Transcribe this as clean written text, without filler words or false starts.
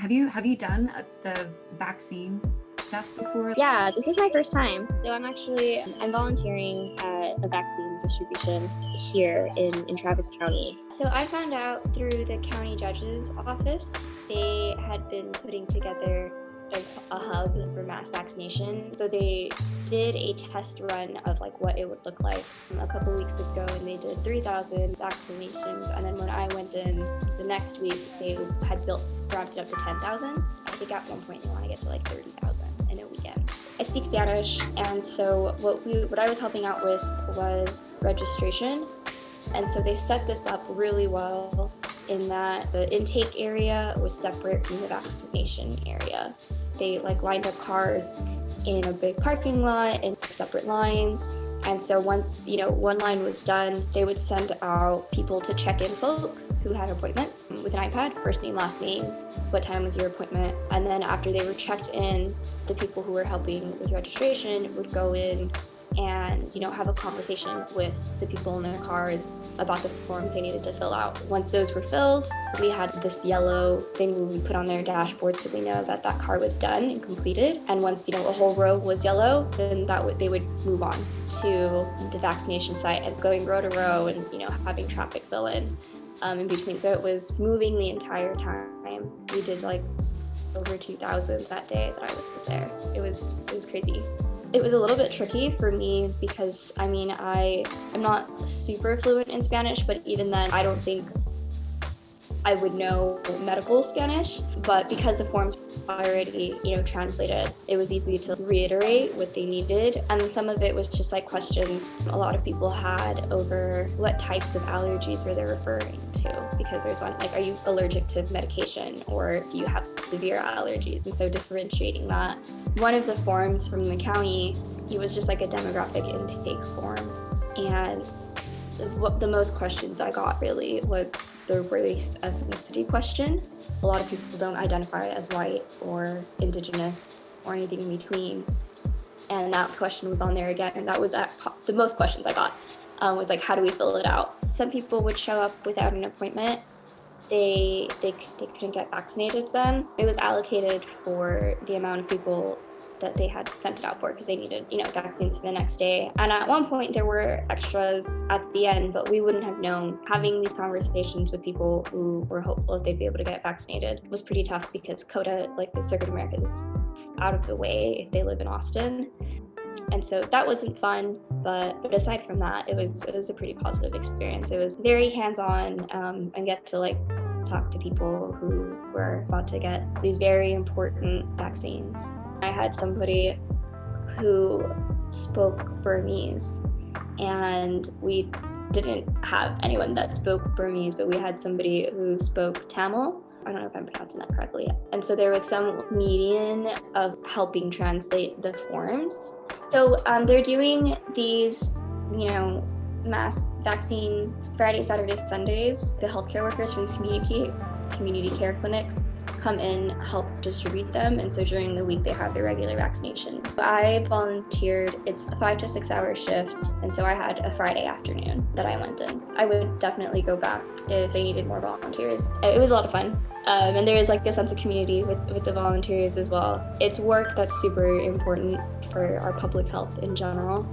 Have you done the vaccine stuff before? Yeah, this is my first time. So I'm volunteering at a vaccine distribution here in Travis County. So I found out through the county judge's office, they had been putting together a hub for mass vaccination. So they did a test run of like what it would look like a couple weeks ago, and they did 3,000 vaccinations. And then when I went in the next week, they had ramped it up to 10,000. I think at one point they want to get to like 30,000 in a weekend. I speak Spanish, and so what I was helping out with was registration. And so they set this up really well in that the intake area was separate from the vaccination area. They lined up cars in a big parking lot in separate lines. And so once, one line was done, they would send out people to check in folks who had appointments with an iPad, first name, last name, what time was your appointment. And then after they were checked in, the people who were helping with registration would go in and, have a conversation with the people in their cars about the forms they needed to fill out. Once those were filled, we had this yellow thing we put on their dashboard so we know that car was done and completed. And once, a whole row was yellow, then they would move on to the vaccination site and going row to row and, having traffic fill in between. So it was moving the entire time. We did over 2,000 that day that I was there. It was crazy. It was a little bit tricky for me because, I'm not super fluent in Spanish, but even then, I don't think I would know medical Spanish. But because the forms were already, translated, it was easy to reiterate what they needed. And some of it was just questions a lot of people had over what types of allergies were they referring to. Because there's one, are you allergic to medication, or do you have severe allergies? And so differentiating that. One of the forms from the county, it was just a demographic intake form. And the most questions I got really was the race ethnicity question. A lot of people don't identify as white or indigenous or anything in between. And that question was on there again. And that was the most questions I got was how do we fill it out? Some people would show up without an appointment. They couldn't get vaccinated then. It was allocated for the amount of people that they had sent it out for because they needed, vaccines the next day. And at one point there were extras at the end, but we wouldn't have known. Having these conversations with people who were hopeful that they'd be able to get vaccinated was pretty tough because COTA, the Circuit America, is out of the way if they live in Austin. And so that wasn't fun, but aside from that, it was a pretty positive experience. It was very hands-on and get to talk to people who were about to get these very important vaccines. I had somebody who spoke Burmese, and we didn't have anyone that spoke Burmese, but we had somebody who spoke Tamil. I don't know if I'm pronouncing that correctly. And so there was some median of helping translate the forms. So they're doing these, mass vaccine Friday, Saturday, Sundays. The healthcare workers from these community care clinics come in, help distribute them, and so during the week they have their regular vaccinations. So I volunteered. It's a 5 to 6 hour shift, and so I had a Friday afternoon that I went in. I would definitely go back if they needed more volunteers. It was a lot of fun, and there is a sense of community with the volunteers as well. It's work that's super important for our public health in general.